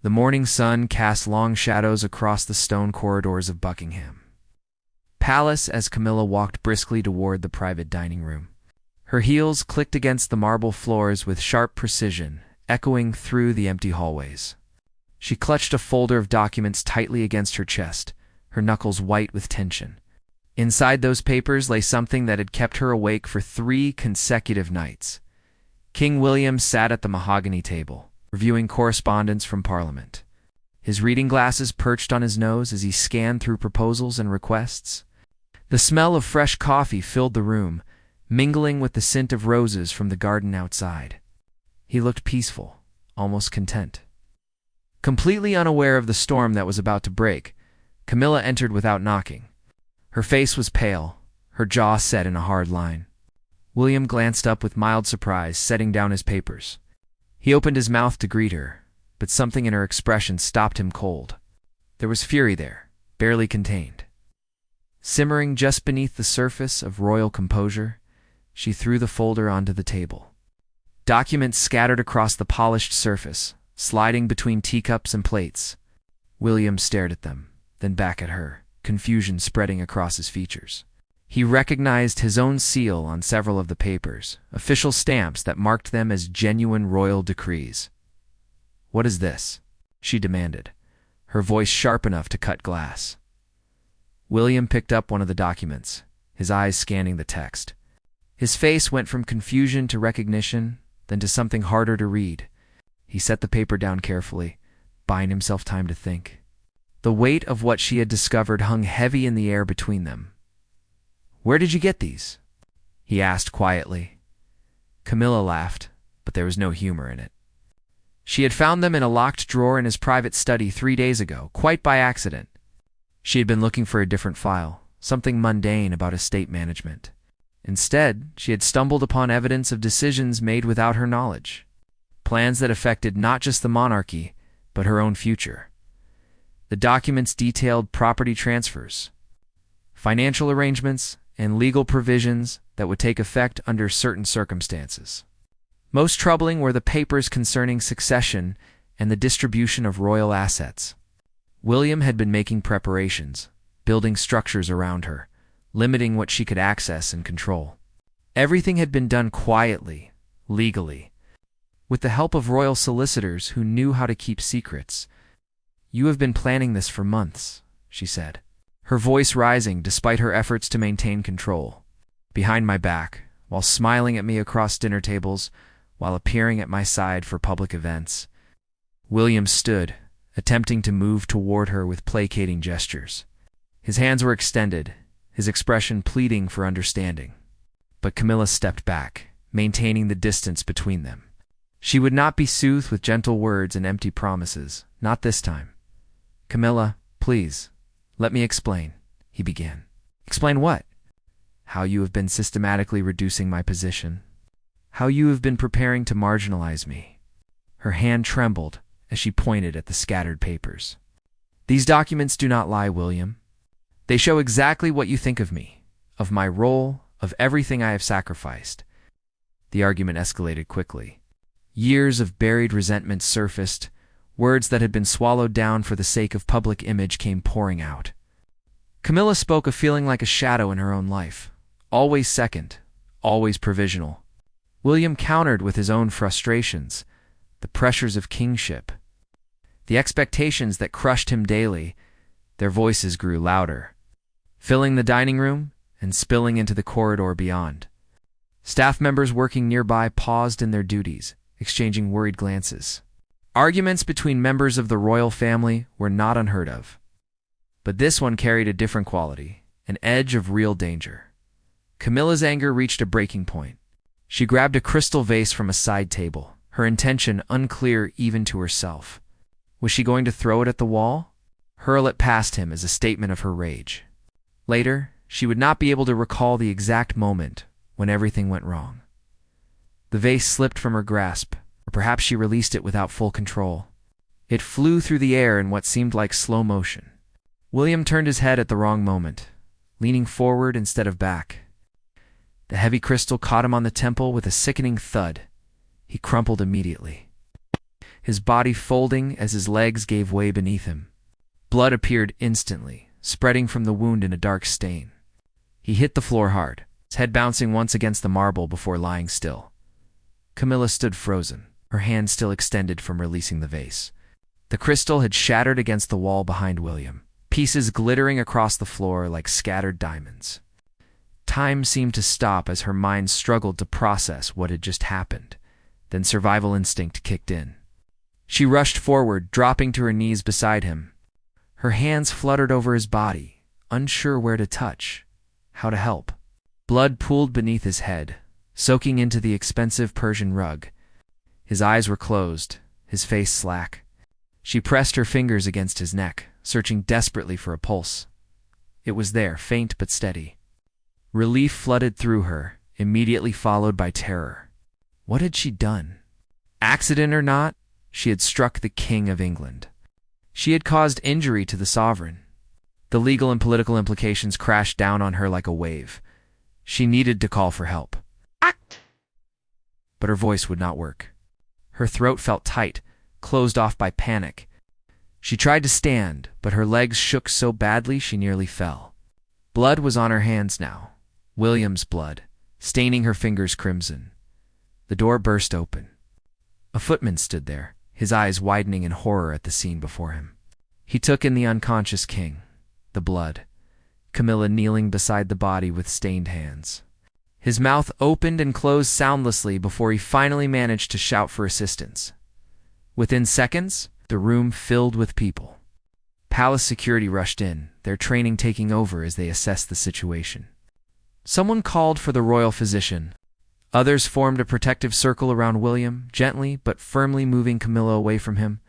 The morning sun cast long shadows across the stone corridors of Buckingham Palace as Camilla walked briskly toward the private dining room. Her heels clicked against the marble floors with sharp precision, echoing through the empty hallways. She clutched a folder of documents tightly against her chest, her knuckles white with tension. Inside those papers lay something that had kept her awake for 3 consecutive nights. King William sat at the mahogany table, reviewing correspondence from Parliament. His reading glasses perched on his nose as he scanned through proposals and requests. The smell of fresh coffee filled the room, mingling with the scent of roses from the garden outside. He looked peaceful, almost content. Completely unaware of the storm that was about to break, Camilla entered without knocking. Her face was pale, her jaw set in a hard line. William glanced up with mild surprise, setting down his papers. He opened his mouth to greet her, but something in her expression stopped him cold. There was fury there, barely contained. Simmering just beneath the surface of royal composure, she threw the folder onto the table. Documents scattered across the polished surface, sliding between teacups and plates. William stared at them, then back at her, confusion spreading across his features. He recognized his own seal on several of the papers, official stamps that marked them as genuine royal decrees. "What is this?" she demanded, her voice sharp enough to cut glass. William picked up one of the documents, his eyes scanning the text. His face went from confusion to recognition, then to something harder to read. He set the paper down carefully, buying himself time to think. The weight of what she had discovered hung heavy in the air between them. "Where did you get these?" he asked quietly. Camilla laughed, but there was no humor in it. She had found them in a locked drawer in his private study 3 days ago, quite by accident. She had been looking for a different file, something mundane about estate management. Instead, she had stumbled upon evidence of decisions made without her knowledge. Plans that affected not just the monarchy, but her own future. The documents detailed property transfers, financial arrangements, and legal provisions that would take effect under certain circumstances. Most troubling were the papers concerning succession and the distribution of royal assets. William had been making preparations, building structures around her, limiting what she could access and control. Everything had been done quietly, legally, with the help of royal solicitors who knew how to keep secrets. "You have been planning this for months," she said, her voice rising despite her efforts to maintain control. "Behind my back, while smiling at me across dinner tables, while appearing at my side for public events." William stood, attempting to move toward her with placating gestures. His hands were extended, his expression pleading for understanding. But Camilla stepped back, maintaining the distance between them. She would not be soothed with gentle words and empty promises, not this time. "Camilla, please, let me explain," he began. "Explain what?" "How you have been systematically reducing my position. How you have been preparing to marginalize me." Her hand trembled as she pointed at the scattered papers. "These documents do not lie, William. They show exactly what you think of me, of my role, of everything I have sacrificed." The argument escalated quickly. Years of buried resentment surfaced. Words that had been swallowed down for the sake of public image came pouring out. Camilla spoke of feeling like a shadow in her own life, always second, always provisional. William countered with his own frustrations, the pressures of kingship, the expectations that crushed him daily. Their voices grew louder, filling the dining room and spilling into the corridor beyond. Staff members working nearby paused in their duties, exchanging worried glances. Arguments between members of the royal family were not unheard of. But this one carried a different quality, an edge of real danger. Camilla's anger reached a breaking point. She grabbed a crystal vase from a side table, her intention unclear even to herself. Was she going to throw it at the wall? Hurl it past him as a statement of her rage? Later, she would not be able to recall the exact moment when everything went wrong. The vase slipped from her grasp, or perhaps she released it without full control. It flew through the air in what seemed like slow motion. William turned his head at the wrong moment, leaning forward instead of back. The heavy crystal caught him on the temple with a sickening thud. He crumpled immediately. his body folding as his legs gave way beneath him. Blood appeared instantly, spreading from the wound in a dark stain. He hit the floor hard, his head bouncing once against the marble before lying still. Camilla stood frozen, her hand still extended from releasing the vase. The crystal had shattered against the wall behind William, pieces glittering across the floor like scattered diamonds. Time seemed to stop as her mind struggled to process what had just happened. Then survival instinct kicked in. She rushed forward, dropping to her knees beside him. Her hands fluttered over his body, unsure where to touch, how to help. Blood pooled beneath his head, soaking into the expensive Persian rug. His eyes were closed, his face slack. She pressed her fingers against his neck, searching desperately for a pulse. It was there, faint but steady. Relief flooded through her, immediately followed by terror. What had she done? Accident or not, she had struck the King of England. She had caused injury to the sovereign. The legal and political implications crashed down on her like a wave. She needed to call for help. Act! But her voice would not work. Her throat felt tight, closed off by panic. She tried to stand, but her legs shook so badly she nearly fell. Blood was on her hands now, William's blood, staining her fingers crimson. The door burst open. A footman stood there, his eyes widening in horror at the scene before him. He took in the unconscious king, the blood, Camilla kneeling beside the body with stained hands. His mouth opened and closed soundlessly before he finally managed to shout for assistance. Within seconds, the room filled with people. Palace security rushed in, their training taking over as they assessed the situation. Someone called for the royal physician. Others formed a protective circle around William, gently but firmly moving Camilla away from him.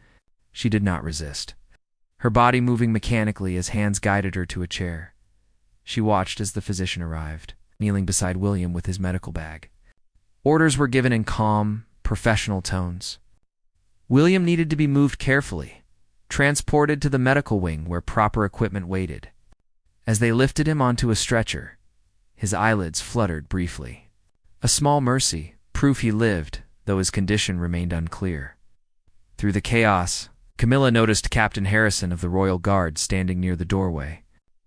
She did not resist, her body moving mechanically as hands guided her to a chair. She watched as the physician arrived, kneeling beside William with his medical bag. Orders were given in calm, professional tones. William needed to be moved carefully, transported to the medical wing where proper equipment waited. As they lifted him onto a stretcher, his eyelids fluttered briefly. A small mercy, proof he lived, though his condition remained unclear. Through the chaos, Camilla noticed Captain Harrison of the Royal Guard standing near the doorway.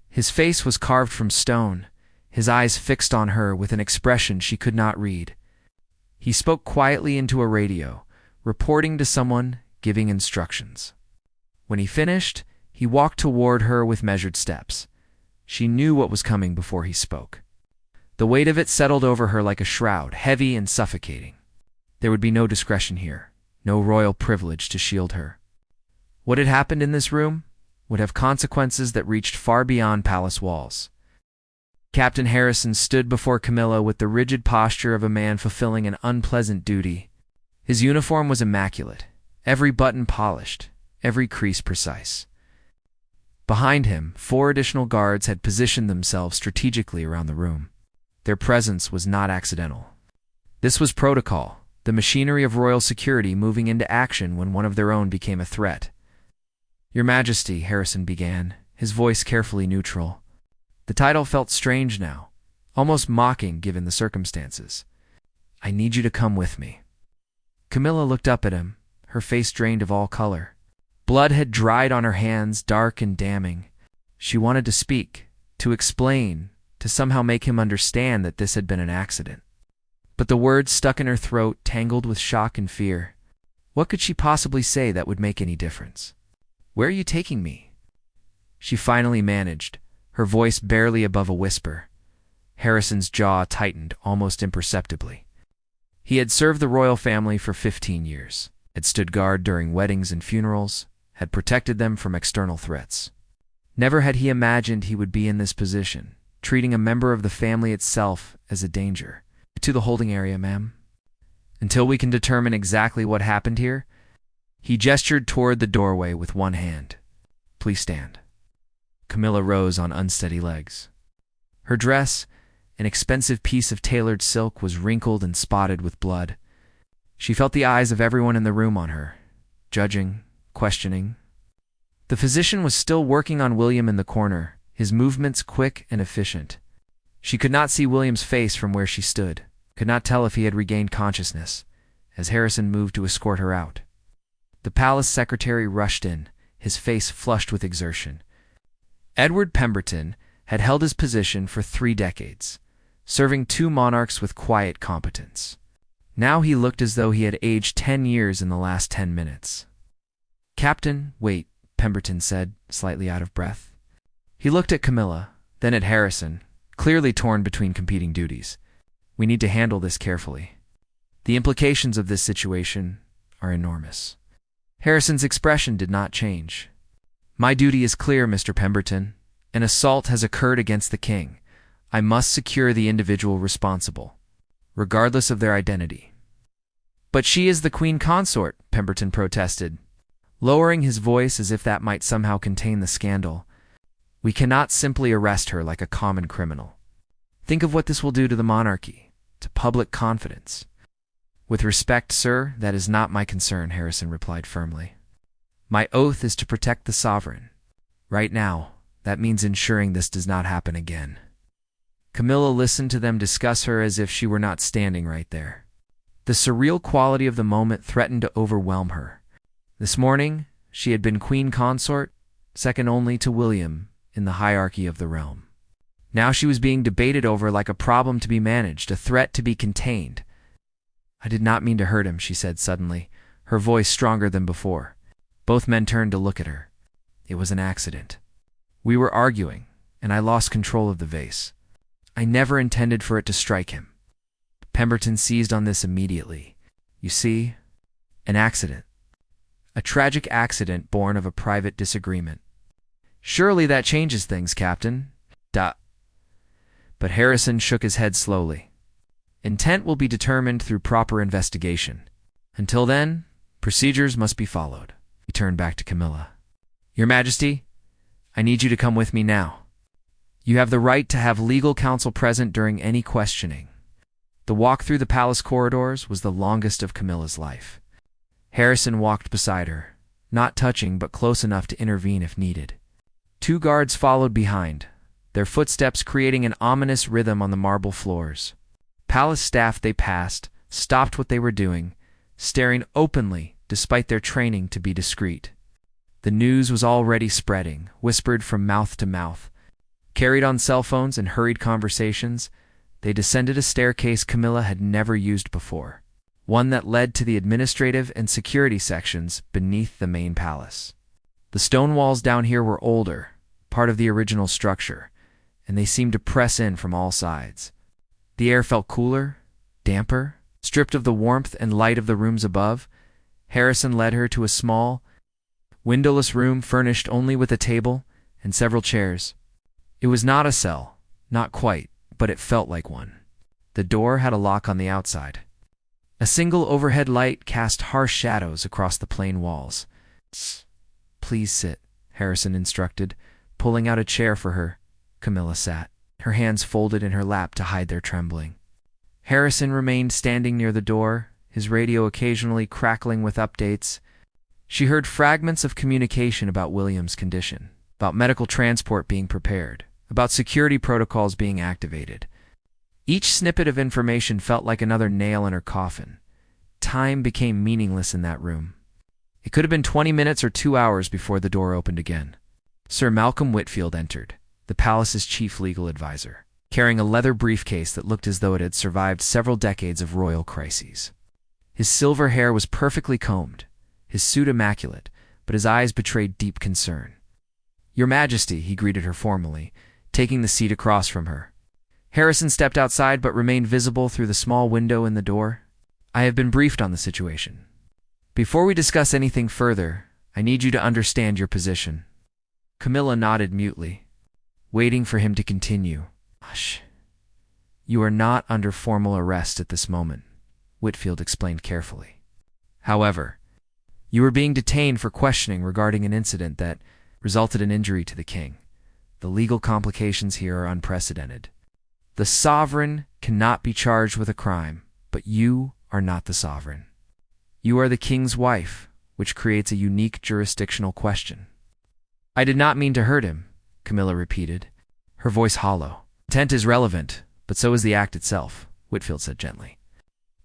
His face was carved from stone, his eyes fixed on her with an expression she could not read. He spoke quietly into a radio, reporting to someone, giving instructions. When he finished, he walked toward her with measured steps. She knew what was coming before he spoke. The weight of it settled over her like a shroud, heavy and suffocating. There would be no discretion here, no royal privilege to shield her. What had happened in this room would have consequences that reached far beyond palace walls. Captain Harrison stood before Camilla with the rigid posture of a man fulfilling an unpleasant duty. His uniform was immaculate, every button polished, every crease precise. Behind him, 4 additional guards had positioned themselves strategically around the room. Their presence was not accidental. This was protocol, the machinery of royal security moving into action when one of their own became a threat. "Your Majesty," Harrison began, his voice carefully neutral. The title felt strange now, almost mocking given the circumstances. "I need you to come with me." Camilla looked up at him, her face drained of all color. Blood had dried on her hands, dark and damning. She wanted to speak, to explain, to somehow make him understand that this had been an accident. But the words stuck in her throat, tangled with shock and fear. What could she possibly say that would make any difference? "Where are you taking me?" She finally managed, her voice barely above a whisper. Harrison's jaw tightened almost imperceptibly. He had served the royal family for 15 years, had stood guard during weddings and funerals, had protected them from external threats. Never had he imagined he would be in this position, treating a member of the family itself as a danger. "To the holding area, ma'am. Until we can determine exactly what happened here." He gestured toward the doorway with one hand. "Please stand." Camilla rose on unsteady legs. Her dress, an expensive piece of tailored silk, was wrinkled and spotted with blood. She felt the eyes of everyone in the room on her, judging, questioning. The physician was still working on William in the corner, his movements quick and efficient. She could not see William's face from where she stood, could not tell if he had regained consciousness, as Harrison moved to escort her out. The palace secretary rushed in, his face flushed with exertion. Edward Pemberton had held his position for 3 decades, serving 2 monarchs with quiet competence. Now he looked as though he had aged 10 years in the last 10 minutes. "Captain, wait," Pemberton said, slightly out of breath. He looked at Camilla, then at Harrison, clearly torn between competing duties. "We need to handle this carefully. The implications of this situation are enormous." Harrison's expression did not change. "My duty is clear, Mr. Pemberton. An assault has occurred against the king. I must secure the individual responsible, regardless of their identity." "But she is the queen consort," Pemberton protested, lowering his voice as if that might somehow contain the scandal. "We cannot simply arrest her like a common criminal. Think of what this will do to the monarchy, to public confidence." "With respect, sir, that is not my concern," Harrison replied firmly. "My oath is to protect the sovereign. Right now, that means ensuring this does not happen again." Camilla listened to them discuss her as if she were not standing right there. The surreal quality of the moment threatened to overwhelm her. This morning, she had been queen consort, second only to William in the hierarchy of the realm. Now she was being debated over like a problem to be managed, a threat to be contained. "I did not mean to hurt him," she said suddenly, her voice stronger than before. Both men turned to look at her. "It was an accident. We were arguing, and I lost control of the vase. I never intended for it to strike him." Pemberton seized on this immediately. "You see, an accident. A tragic accident born of a private disagreement. Surely that changes things, Captain." Duh. But Harrison shook his head slowly. "Intent will be determined through proper investigation. Until then, procedures must be followed." He turned back to Camilla. "Your Majesty, I need you to come with me now. You have the right to have legal counsel present during any questioning." The walk through the palace corridors was the longest of Camilla's life. Harrison walked beside her, not touching but close enough to intervene if needed. 2 guards followed behind, their footsteps creating an ominous rhythm on the marble floors. Palace staff they passed stopped what they were doing, staring openly despite their training to be discreet. The news was already spreading, whispered from mouth to mouth. Carried on cell phones and hurried conversations, they descended a staircase Camilla had never used before, one that led to the administrative and security sections beneath the main palace. The stone walls down here were older, part of the original structure, and they seemed to press in from all sides. The air felt cooler, damper, stripped of the warmth and light of the rooms above. Harrison led her to a small, windowless room furnished only with a table and several chairs. It was not a cell, not quite, but it felt like one. The door had a lock on the outside. A single overhead light cast harsh shadows across the plain walls. "Please sit," Harrison instructed, pulling out a chair for her. Camilla sat, her hands folded in her lap to hide their trembling. Harrison remained standing near the door, his radio occasionally crackling with updates. She heard fragments of communication about William's condition, about medical transport being prepared, about security protocols being activated. Each snippet of information felt like another nail in her coffin. Time became meaningless in that room. It could have been 20 minutes or 2 hours before the door opened again. Sir Malcolm Whitfield entered, the palace's chief legal advisor, carrying a leather briefcase that looked as though it had survived several decades of royal crises. His silver hair was perfectly combed, his suit immaculate, but his eyes betrayed deep concern. "Your Majesty," he greeted her formally, taking the seat across from her. Harrison stepped outside but remained visible through the small window in the door. "I have been briefed on the situation. Before we discuss anything further, I need you to understand your position." Camilla nodded mutely, waiting for him to continue. "Hush. You are not under formal arrest at this moment," Whitfield explained carefully. "However, you are being detained for questioning regarding an incident that resulted in injury to the king. The legal complications here are unprecedented. The sovereign cannot be charged with a crime, but you are not the sovereign. You are the king's wife, which creates a unique jurisdictional question." "I did not mean to hurt him," Camilla repeated, her voice hollow. "Intent is relevant, but so is the act itself," Whitfield said gently.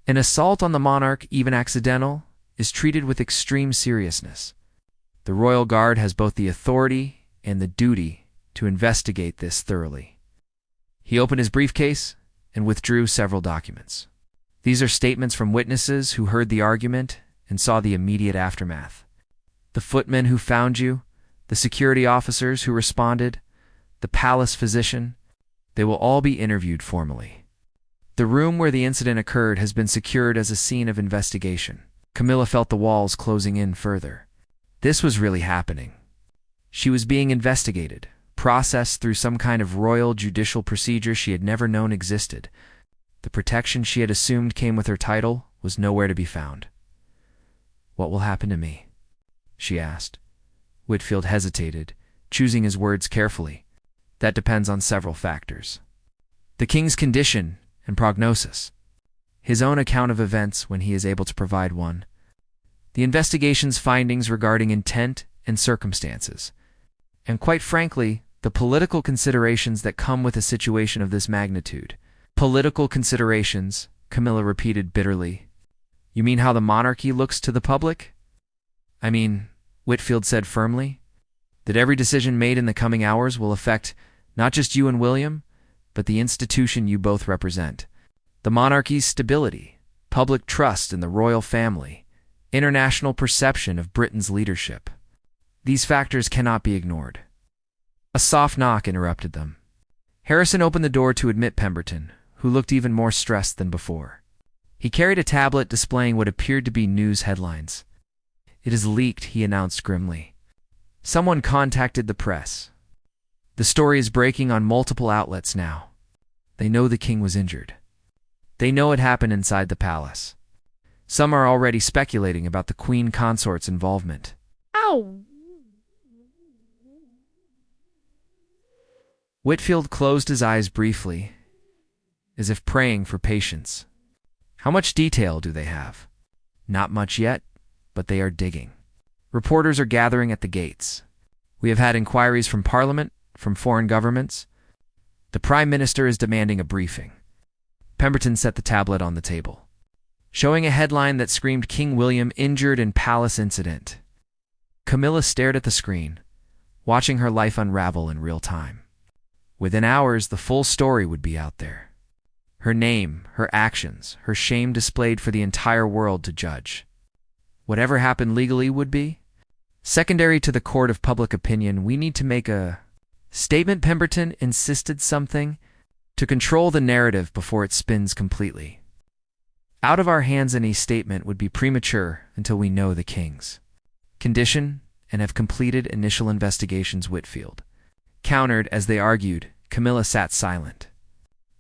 "An assault on the monarch, even accidental, is treated with extreme seriousness. The royal guard has both the authority and the duty to investigate this thoroughly. He opened his briefcase and withdrew several documents. These are statements from witnesses who heard the argument and saw the immediate aftermath. The footmen who found you, the security officers who responded, the palace physician, they will all be interviewed formally. The room where the incident occurred has been secured as a scene of investigation. Camilla felt the walls closing in further. This was really happening. She was being investigated, processed through some kind of royal judicial procedure she had never known existed. The protection she had assumed came with her title was nowhere to be found. "What will happen to me?" she asked. Whitfield hesitated, choosing his words carefully. "That depends on several factors. The king's condition and prognosis. His own account of events when he is able to provide one. The investigation's findings regarding intent and circumstances. And quite frankly, the political considerations that come with a situation of this magnitude." "Political considerations," Camilla repeated bitterly. "You mean how the monarchy looks to the public?" "I mean," Whitfield said firmly, "that every decision made in the coming hours will affect not just you and William, but the institution you both represent. The monarchy's stability, public trust in the royal family, international perception of Britain's leadership. These factors cannot be ignored." A soft knock interrupted them. Harrison opened the door to admit Pemberton, who looked even more stressed than before. He carried a tablet displaying what appeared to be news headlines. "It is leaked," he announced grimly. "Someone contacted the press. The story is breaking on multiple outlets now. They know the king was injured. They know it happened inside the palace. Some are already speculating about the queen consort's involvement." Ow! Whitfield closed his eyes briefly, as if praying for patience. "How much detail do they have?" "Not much yet, but they are digging. Reporters are gathering at the gates. We have had inquiries from Parliament, from foreign governments. The Prime Minister is demanding a briefing." Pemberton set the tablet on the table, showing a headline that screamed "King William injured in palace incident." Camilla stared at the screen, watching her life unravel in real time. Within hours, the full story would be out there. Her name, her actions, her shame displayed for the entire world to judge. Whatever happened legally would be secondary to the court of public opinion. "We need to make a statement," Pemberton insisted, "something to control the narrative before it spins completely. Out of our hands, any statement would be premature until we know the king's condition and have completed initial investigations." Whitfield countered. As they argued, Camilla sat silent.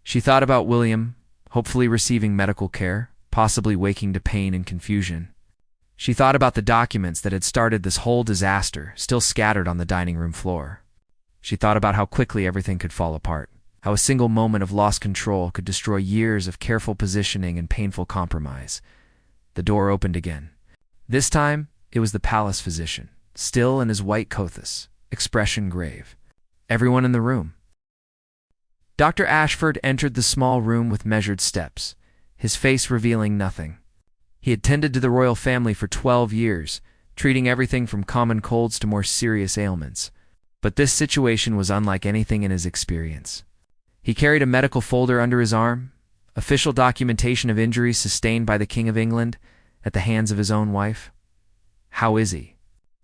She thought about William, hopefully receiving medical care, possibly waking to pain and confusion. She thought about the documents that had started this whole disaster, still scattered on the dining room floor. She thought about how quickly everything could fall apart, how a single moment of lost control could destroy years of careful positioning and painful compromise. The door opened again. This time, it was the palace physician, still in his white cothis, expression grave. Everyone in the room. Dr. Ashford entered the small room with measured steps, his face revealing nothing. He had tended to the royal family for 12 years, treating everything from common colds to more serious ailments. But this situation was unlike anything in his experience. He carried a medical folder under his arm, official documentation of injuries sustained by the King of England at the hands of his own wife. "How is he?"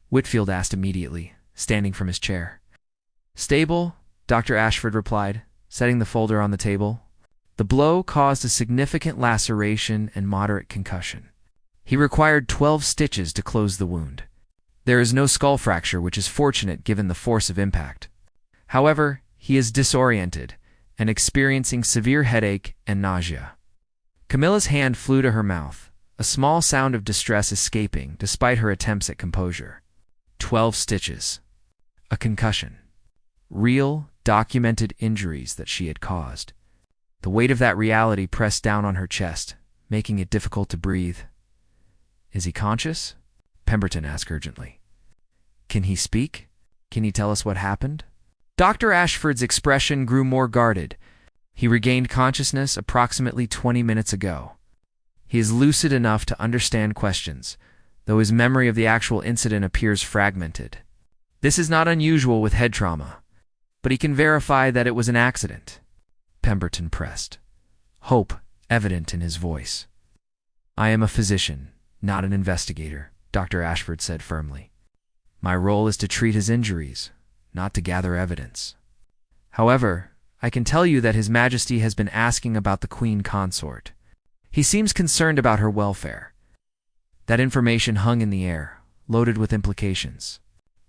Whitfield asked immediately, standing from his chair. "Stable," Dr. Ashford replied, setting the folder on the table. "The blow caused a significant laceration and moderate concussion. He required 12 stitches to close the wound. There is no skull fracture, which is fortunate given the force of impact. However, he is disoriented and experiencing severe headache and nausea." Camilla's hand flew to her mouth, a small sound of distress escaping despite her attempts at composure. 12 stitches. A concussion. Real, documented injuries that she had caused. The weight of that reality pressed down on her chest, making it difficult to breathe. "Is he conscious?" Pemberton asked urgently. "Can he speak? Can he tell us what happened?" Dr. Ashford's expression grew more guarded. "He regained consciousness approximately 20 minutes ago. He is lucid enough to understand questions, though his memory of the actual incident appears fragmented. This is not unusual with head trauma, but he can verify that it was an accident. Pemberton pressed, hope evident in his voice. I am a physician, not an investigator, Dr. Ashford said firmly. My role is to treat his injuries, not to gather evidence. However, I can tell you that His Majesty has been asking about the Queen Consort. He seems concerned about her welfare. That information hung in the air, loaded with implications.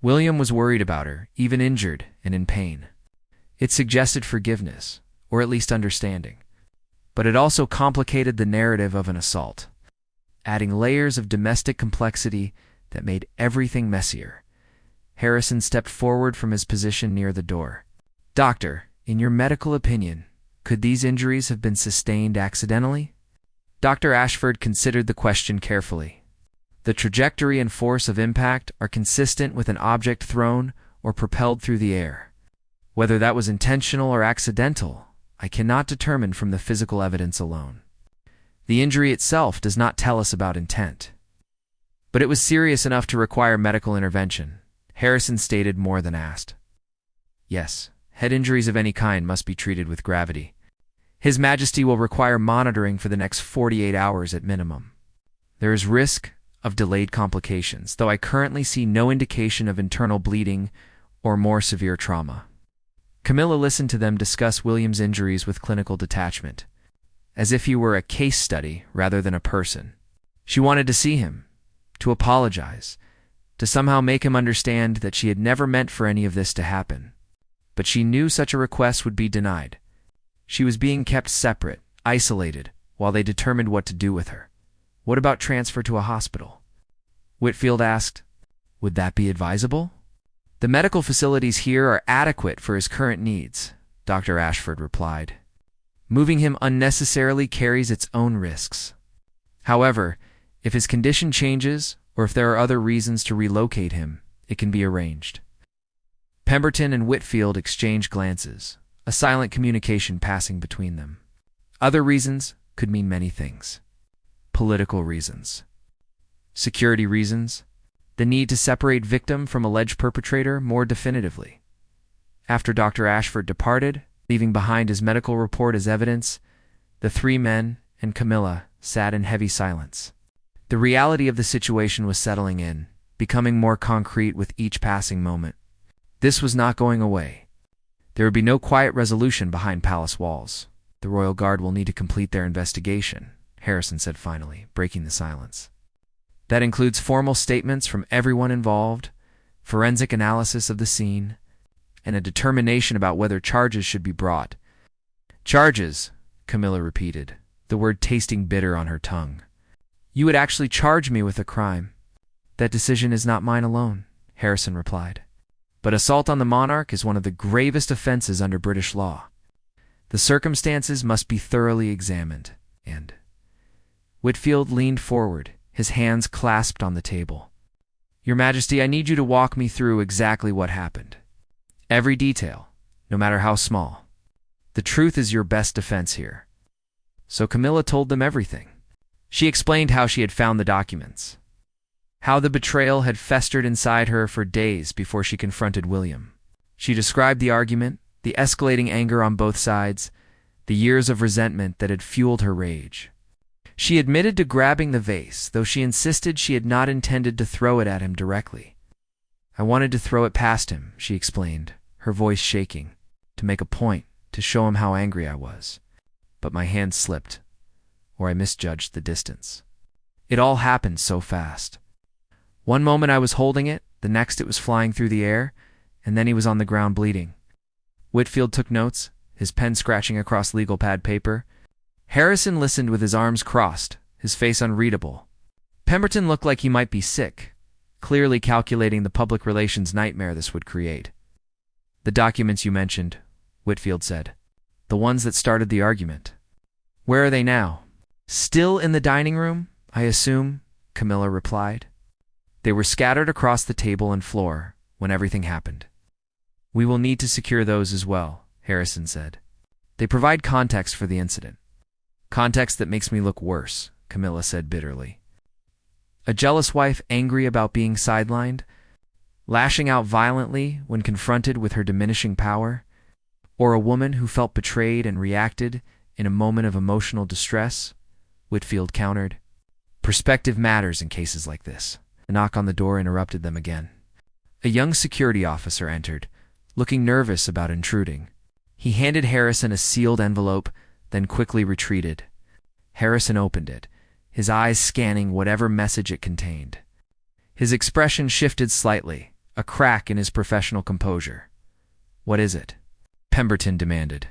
William was worried about her, even injured and in pain. It suggested forgiveness, or at least understanding. But it also complicated the narrative of an assault, adding layers of domestic complexity that made everything messier. Harrison stepped forward from his position near the door. Doctor, in your medical opinion, could these injuries have been sustained accidentally? Dr. Ashford considered the question carefully. The trajectory and force of impact are consistent with an object thrown or propelled through the air. Whether that was intentional or accidental, I cannot determine from the physical evidence alone. The injury itself does not tell us about intent. But it was serious enough to require medical intervention, Harrison stated more than asked. Yes, head injuries of any kind must be treated with gravity. His Majesty will require monitoring for the next 48 hours at minimum. There is risk of delayed complications, though I currently see no indication of internal bleeding or more severe trauma. Camilla listened to them discuss William's injuries with clinical detachment, as if he were a case study rather than a person. She wanted to see him, to apologize, to somehow make him understand that she had never meant for any of this to happen. But she knew such a request would be denied. She was being kept separate, isolated, while they determined what to do with her. What about transfer to a hospital? Whitfield asked. Would that be advisable? The medical facilities here are adequate for his current needs, Dr. Ashford replied. Moving him unnecessarily carries its own risks. However, if his condition changes, or if there are other reasons to relocate him, it can be arranged. Pemberton and Whitfield exchanged glances, a silent communication passing between them. Other reasons could mean many things. Political reasons. Security reasons. The need to separate victim from alleged perpetrator more definitively. After Dr. Ashford departed, leaving behind his medical report as evidence, the three men and Camilla sat in heavy silence. The reality of the situation was settling in, becoming more concrete with each passing moment. This was not going away. There would be no quiet resolution behind palace walls. The Royal Guard will need to complete their investigation, Harrison said finally, breaking the silence. That includes formal statements from everyone involved, forensic analysis of the scene, and a determination about whether charges should be brought. Charges, Camilla repeated, the word tasting bitter on her tongue. You would actually charge me with a crime. That decision is not mine alone, Harrison replied. But assault on the monarch is one of the gravest offenses under British law. The circumstances must be thoroughly examined, and Whitfield leaned forward, his hands clasped on the table. Your Majesty, I need you to walk me through exactly what happened. Every detail, no matter how small. The truth is your best defense here. So Camilla told them everything. She explained how she had found the documents, how the betrayal had festered inside her for days before she confronted William. She described the argument, the escalating anger on both sides, the years of resentment that had fueled her rage. She admitted to grabbing the vase, though she insisted she had not intended to throw it at him directly. I wanted to throw it past him, she explained, her voice shaking, to make a point, to show him how angry I was. But my hand slipped, or I misjudged the distance. It all happened so fast. One moment I was holding it, the next it was flying through the air, and then he was on the ground bleeding. Whitfield took notes, his pen scratching across legal pad paper. Harrison listened with his arms crossed, his face unreadable. Pemberton looked like he might be sick, clearly calculating the public relations nightmare this would create. The documents you mentioned, Whitfield said. The ones that started the argument. Where are they now? Still in the dining room, I assume, Camilla replied. They were scattered across the table and floor when everything happened. We will need to secure those as well, Harrison said. They provide context for the incident. Context that makes me look worse, Camilla said bitterly. A jealous wife angry about being sidelined, lashing out violently when confronted with her diminishing power, or a woman who felt betrayed and reacted in a moment of emotional distress, Whitfield countered. Perspective matters in cases like this. A knock on the door interrupted them again. A young security officer entered, looking nervous about intruding. He handed Harrison a sealed envelope, then quickly retreated. Harrison opened it, his eyes scanning whatever message it contained. His expression shifted slightly, a crack in his professional composure. "What is it?" Pemberton demanded.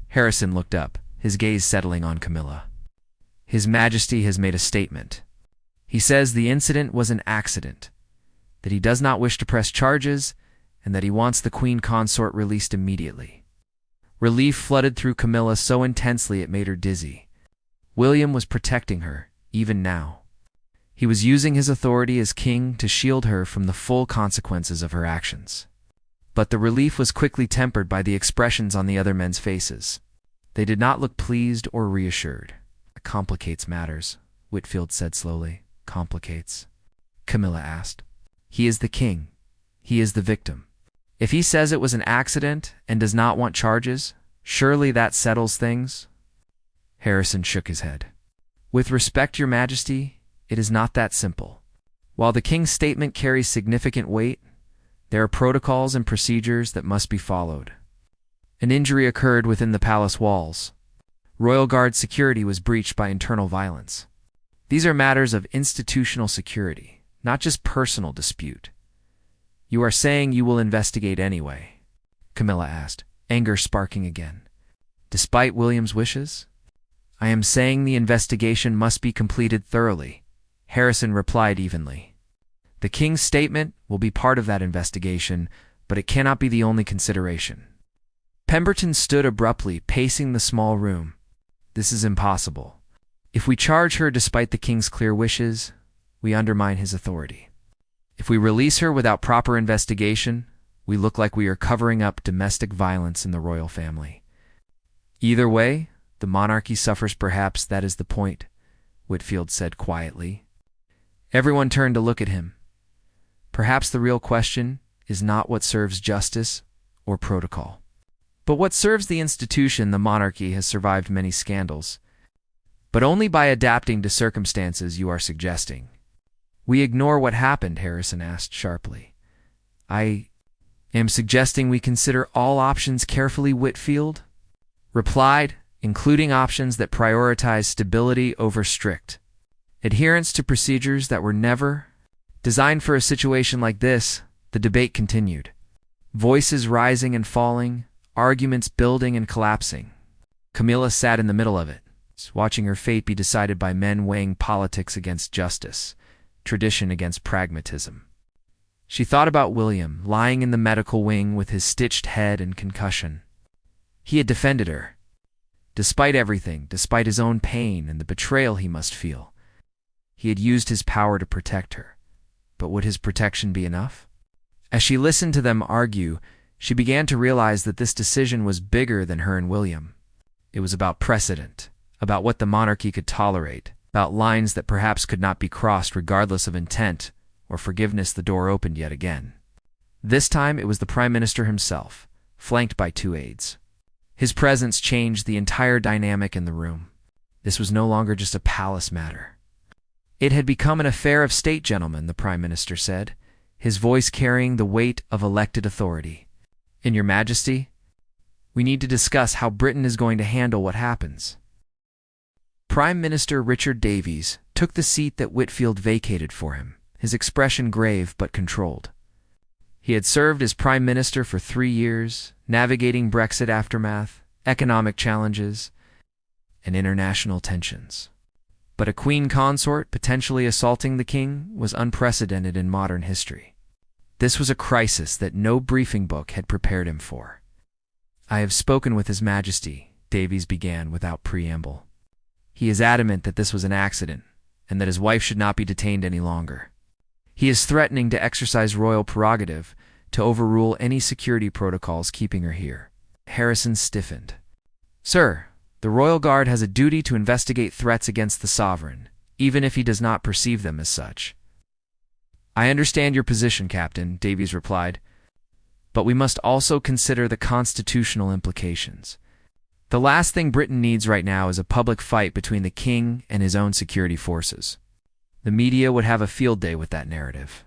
Harrison looked up, his gaze settling on Camilla. "His Majesty has made a statement. He says the incident was an accident, that he does not wish to press charges, and that he wants the Queen Consort released immediately." Relief flooded through Camilla so intensely it made her dizzy. William was protecting her, even now. He was using his authority as king to shield her from the full consequences of her actions. But the relief was quickly tempered by the expressions on the other men's faces. They did not look pleased or reassured. "It complicates matters," Whitfield said slowly. "Complicates?" Camilla asked. "He is the king. He is the victim. If he says it was an accident and does not want charges, surely that settles things?" Harrison shook his head. "With respect, Your Majesty, it is not that simple. While the king's statement carries significant weight, there are protocols and procedures that must be followed. An injury occurred within the palace walls. Royal Guard security was breached by internal violence. These are matters of institutional security, not just personal dispute." "You are saying you will investigate anyway?" Camilla asked, anger sparking again. "Despite William's wishes?" "I am saying the investigation must be completed thoroughly," Harrison replied evenly. "The king's statement will be part of that investigation, but it cannot be the only consideration." Pemberton stood abruptly, pacing the small room. "This is impossible. If we charge her despite the king's clear wishes, we undermine his authority. If we release her without proper investigation, we look like we are covering up domestic violence in the royal family. Either way, the monarchy suffers. Perhaps that is the point," Whitfield said quietly. Everyone turned to look at him. Perhaps the real question is not what serves justice or protocol, but what serves the institution. The monarchy has survived many scandals, but only by adapting to circumstances. You are suggesting we ignore what happened?" Harrison asked sharply. "I am suggesting we consider all options carefully," Whitfield replied, "including options that prioritize stability over strict adherence to procedures that were never designed for a situation like this." The debate continued, voices rising and falling, arguments building and collapsing. Camilla sat in the middle of it, watching her fate be decided by men weighing politics against justice, tradition against pragmatism. She thought about William, lying in the medical wing with his stitched head and concussion. He had defended her. Despite everything, despite his own pain and the betrayal he must feel, he had used his power to protect her. But would his protection be enough? As she listened to them argue, she began to realize that this decision was bigger than her and William. It was about precedent, about what the monarchy could tolerate, about lines that perhaps could not be crossed regardless of intent or forgiveness. The door opened yet again. This time it was the Prime Minister himself, flanked by 2 aides. His presence changed the entire dynamic in the room. This was no longer just a palace matter. It had become an affair of state, gentlemen, the Prime Minister said, his voice carrying the weight of elected authority. "In Your Majesty, we need to discuss how Britain is going to handle what happens." Prime Minister Richard Davies took the seat that Whitfield vacated for him, his expression grave but controlled. He had served as Prime Minister for 3 years, navigating Brexit aftermath, economic challenges, and international tensions. But a Queen Consort potentially assaulting the king was unprecedented in modern history. This was a crisis that no briefing book had prepared him for. "I have spoken with His Majesty," Davies began without preamble. "He is adamant that this was an accident, and that his wife should not be detained any longer. He is threatening to exercise royal prerogative to overrule any security protocols keeping her here." Harrison stiffened. "Sir, the Royal Guard has a duty to investigate threats against the sovereign, even if he does not perceive them as such. "I understand your position, Captain," Davies replied, "but we must also consider the constitutional implications. The last thing Britain needs right now is a public fight between the king and his own security forces. The media would have a field day with that narrative."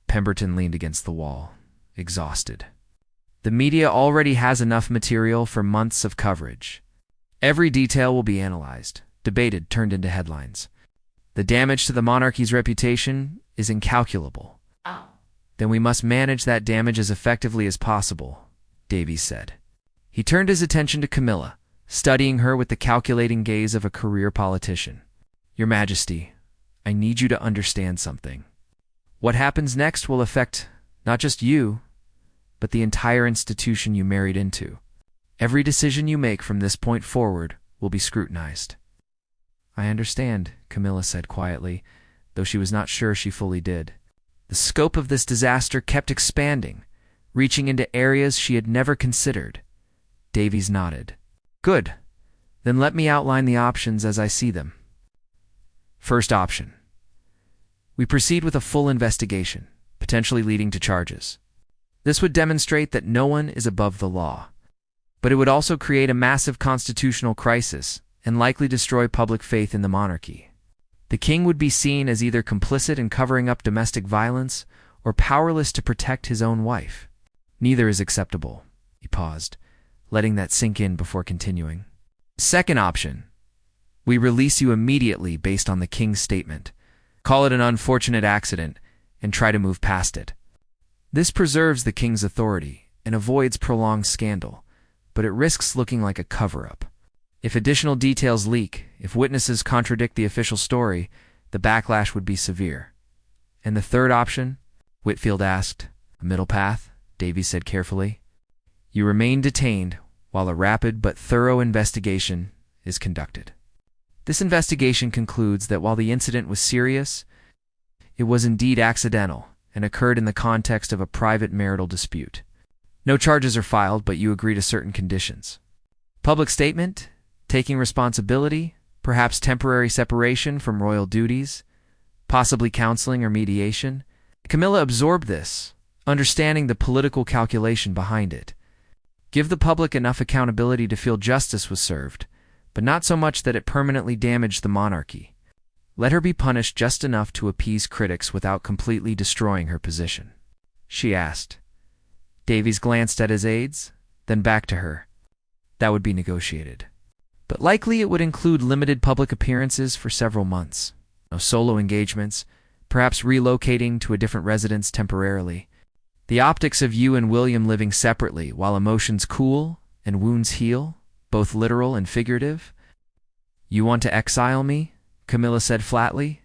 Pemberton leaned against the wall, exhausted. "The media already has enough material for months of coverage. Every detail will be analyzed, debated, turned into headlines. The damage to the monarchy's reputation is incalculable. Then we must manage that damage as effectively as possible," Davies said. He turned his attention to Camilla, studying her with the calculating gaze of a career politician. "Your Majesty, I need you to understand something. What happens next will affect not just you, but the entire institution you married into. Every decision you make from this point forward will be scrutinized." "I understand," Camilla said quietly, though she was not sure she fully did. The scope of this disaster kept expanding, reaching into areas she had never considered. Davies nodded. "Good. Then let me outline the options as I see them. First option. We proceed with a full investigation, potentially leading to charges. This would demonstrate that no one is above the law. But it would also create a massive constitutional crisis and likely destroy public faith in the monarchy. The king would be seen as either complicit in covering up domestic violence or powerless to protect his own wife. Neither is acceptable." He paused, letting that sink in before continuing. "Second option. We release you immediately based on the king's statement. Call it an unfortunate accident and try to move past it. This preserves the king's authority and avoids prolonged scandal, but it risks looking like a cover-up. If additional details leak, if witnesses contradict the official story, the backlash would be severe." "And the third option?" Whitfield asked. "A middle path," Davies said carefully. "You remain detained while a rapid but thorough investigation is conducted. This investigation concludes that while the incident was serious, it was indeed accidental and occurred in the context of a private marital dispute. No charges are filed, but you agree to certain conditions. Public statement, taking responsibility, perhaps temporary separation from royal duties, possibly counseling or mediation." Camilla absorbed this, understanding the political calculation behind it. Give the public enough accountability to feel justice was served, but not so much that it permanently damaged the monarchy. Let her be punished just enough to appease critics without completely destroying her position. She asked. Davies glanced at his aides, then back to her. That would be negotiated. But likely it would include limited public appearances for several months. No solo engagements, perhaps relocating to a different residence temporarily. The optics of you and William living separately while emotions cool and wounds heal, both literal and figurative. "You want to exile me?" Camilla said flatly.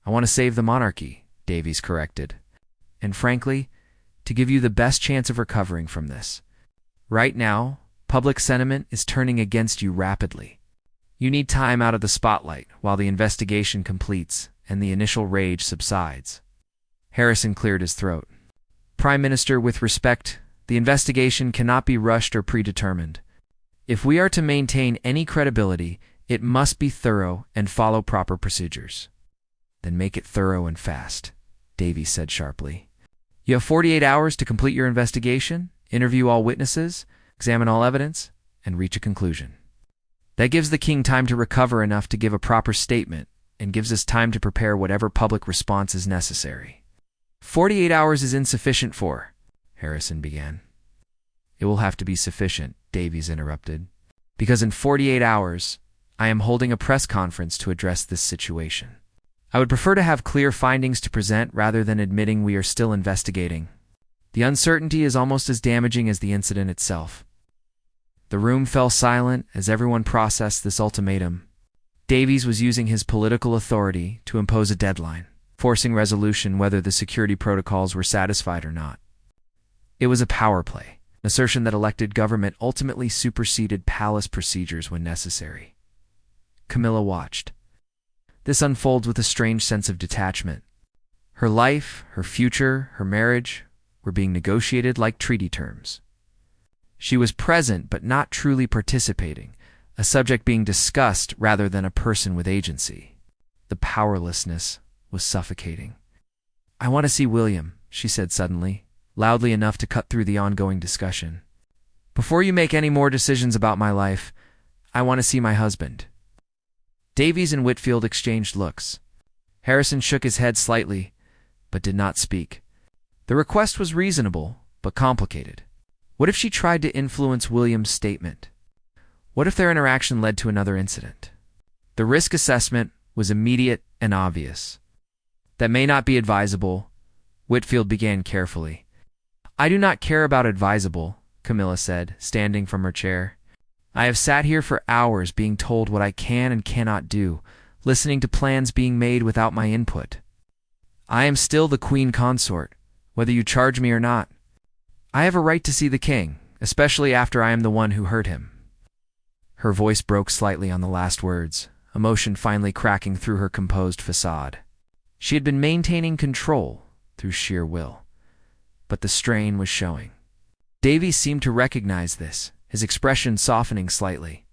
"I want to save the monarchy," Davies corrected. "And frankly, to give you the best chance of recovering from this. Right now, public sentiment is turning against you rapidly. You need time out of the spotlight while the investigation completes and the initial rage subsides." Harrison cleared his throat. "Prime Minister, with respect, the investigation cannot be rushed or predetermined. If we are to maintain any credibility, it must be thorough and follow proper procedures." "Then make it thorough and fast," Davies said sharply. "You have 48 hours to complete your investigation, interview all witnesses, examine all evidence, and reach a conclusion. That gives the king time to recover enough to give a proper statement and gives us time to prepare whatever public response is necessary." 48 hours is insufficient for," Harrison began. "It will have to be sufficient," Davies interrupted, "because in 48 hours, I am holding a press conference to address this situation. I would prefer to have clear findings to present rather than admitting we are still investigating. The uncertainty is almost as damaging as the incident itself." The room fell silent as everyone processed this ultimatum. Davies was using his political authority to impose a deadline, forcing resolution whether the security protocols were satisfied or not. It was a power play, an assertion that elected government ultimately superseded palace procedures when necessary. Camilla watched. This unfolds with a strange sense of detachment. Her life, her future, her marriage were being negotiated like treaty terms. She was present but not truly participating, a subject being discussed rather than a person with agency. The powerlessness was suffocating. "I want to see William," she said suddenly, loudly enough to cut through the ongoing discussion. "Before you make any more decisions about my life, I want to see my husband." Davies and Whitfield exchanged looks. Harrison shook his head slightly, but did not speak. The request was reasonable, but complicated. What if she tried to influence William's statement? What if their interaction led to another incident? The risk assessment was immediate and obvious. "That may not be advisable," Whitfield began carefully. "I do not care about advisable," Camilla said, standing from her chair. "I have sat here for hours being told what I can and cannot do, listening to plans being made without my input. I am still the queen consort, whether you charge me or not. I have a right to see the king, especially after I am the one who hurt him." Her voice broke slightly on the last words, emotion finally cracking through her composed facade. She had been maintaining control through sheer will, but the strain was showing. Davies seemed to recognize this, his expression softening slightly.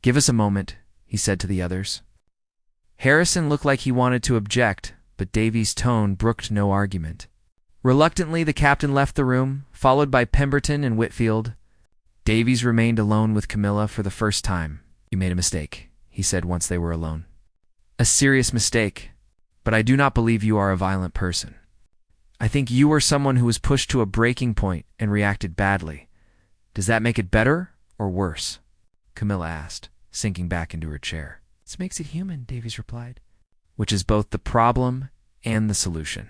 "Give us a moment," he said to the others. Harrison looked like he wanted to object, but Davies' tone brooked no argument. Reluctantly, the captain left the room, followed by Pemberton and Whitfield. Davies remained alone with Camilla for the first time. "You made a mistake," he said once they were alone. "A serious mistake, but I do not believe you are a violent person. I think you are someone who was pushed to a breaking point and reacted badly. Does that make it better or worse?" Camilla asked, sinking back into her chair. "This makes it human," Davies replied. "Which is both the problem and the solution.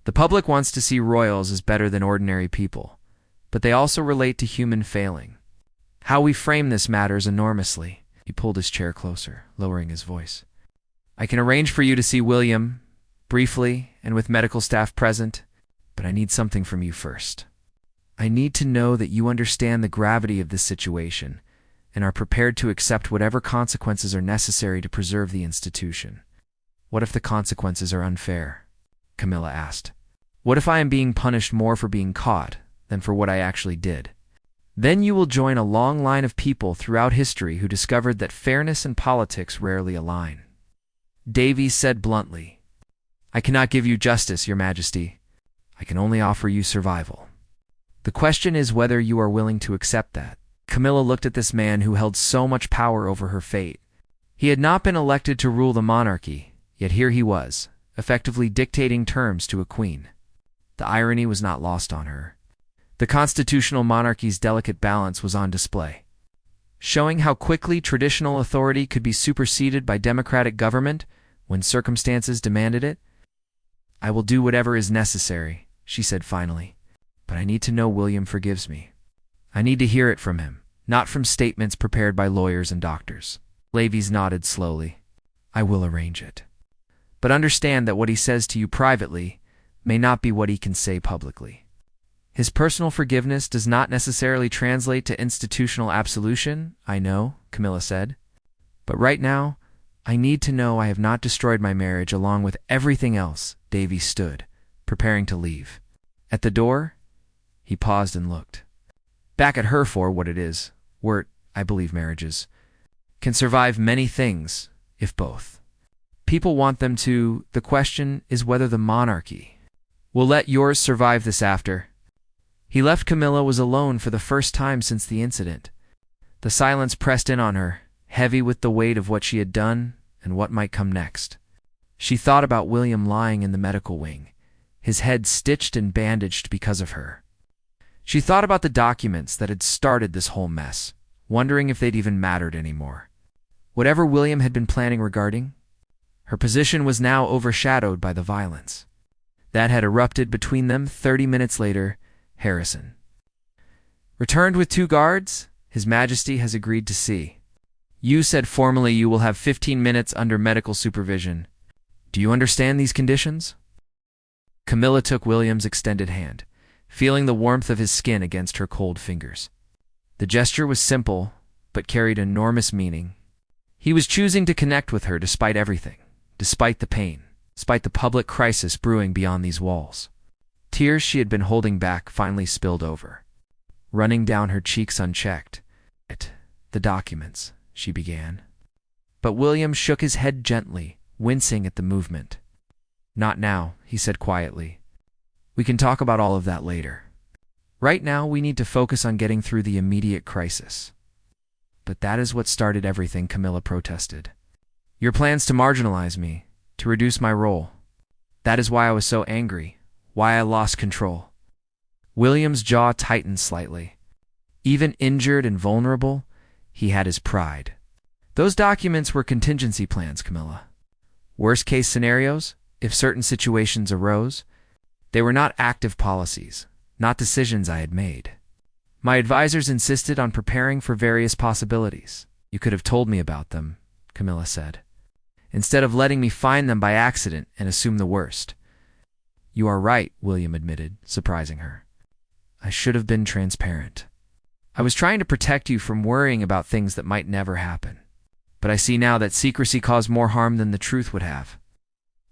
The public wants to see royals as better than ordinary people, but they also relate to human failing. How we frame this matters enormously." He pulled his chair closer, lowering his voice. "I can arrange for you to see William, briefly and with medical staff present, but I need something from you first. I need to know that you understand the gravity of this situation and are prepared to accept whatever consequences are necessary to preserve the institution." "What if the consequences are unfair?" Camilla asked. "What if I am being punished more for being caught than for what I actually did? Then you will join a long line of people throughout history who discovered that fairness and politics rarely align." Davies said bluntly, "I cannot give you justice, Your Majesty. I can only offer you survival. The question is whether you are willing to accept that." Camilla looked at this man who held so much power over her fate. He had not been elected to rule the monarchy, yet here he was, effectively dictating terms to a queen. The irony was not lost on her. The constitutional monarchy's delicate balance was on display, showing how quickly traditional authority could be superseded by democratic government when circumstances demanded it. "I will do whatever is necessary," she said finally, "but I need to know William forgives me. I need to hear it from him, not from statements prepared by lawyers and doctors." Davies nodded slowly. "I will arrange it. But understand that what he says to you privately may not be what he can say publicly. His personal forgiveness does not necessarily translate to institutional absolution, I know," Camilla said. "But right now, I need to know I have not destroyed my marriage along with everything else." Davies stood, preparing to leave. At the door, he paused and looked back at her for what it is. I believe marriages can survive many things, if both people want them to. The question is whether the monarchy will let yours survive this after." He left. Camilla was alone for the first time since the incident. The silence pressed in on her, heavy with the weight of what she had done and what might come next. She thought about William lying in the medical wing, his head stitched and bandaged because of her. She thought about the documents that had started this whole mess, wondering if they'd even mattered anymore. Whatever William had been planning regarding, her position was now overshadowed by the violence that had erupted between them. 30 minutes later, Harrison returned with 2 guards. "His Majesty has agreed to see you. Said formally you will have 15 minutes under medical supervision. Do you understand these conditions?" Camilla took William's extended hand, feeling the warmth of his skin against her cold fingers. The gesture was simple, but carried enormous meaning. He was choosing to connect with her despite everything, despite the pain, despite the public crisis brewing beyond these walls. Tears she had been holding back finally spilled over, running down her cheeks unchecked. "The documents," she began. But William shook his head gently, wincing at the movement. "Not now," he said quietly. "We can talk about all of that later. Right now, we need to focus on getting through the immediate crisis." "But that is what started everything," Camilla protested. "Your plans to marginalize me, to reduce my role. That is why I was so angry, why I lost control." William's jaw tightened slightly. Even injured and vulnerable, he had his pride. "Those documents were contingency plans, Camilla. Worst-case scenarios, if certain situations arose. They were not active policies, not decisions I had made. My advisors insisted on preparing for various possibilities." "You could have told me about them," Camilla said, "instead of letting me find them by accident and assume the worst." "You are right," William admitted, surprising her. "I should have been transparent. I was trying to protect you from worrying about things that might never happen. But I see now that secrecy caused more harm than the truth would have."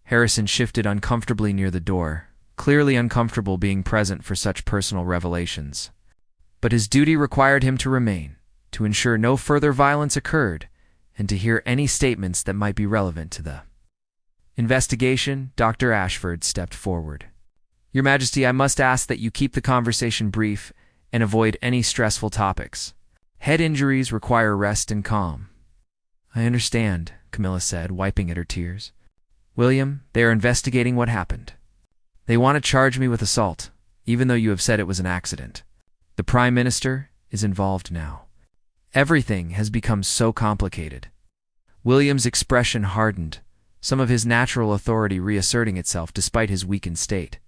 Harrison shifted uncomfortably near the door, clearly uncomfortable being present for such personal revelations. But his duty required him to remain, to ensure no further violence occurred, and to hear any statements that might be relevant to the investigation. Dr. Ashford stepped forward. "Your Majesty, I must ask that you keep the conversation brief and avoid any stressful topics. Head injuries require rest and calm." "I understand," Camilla said, wiping at her tears. "William, they are investigating what happened. They want to charge me with assault, even though you have said it was an accident. The Prime Minister is involved now. Everything has become so complicated." William's expression hardened, some of his natural authority reasserting itself despite his weakened state.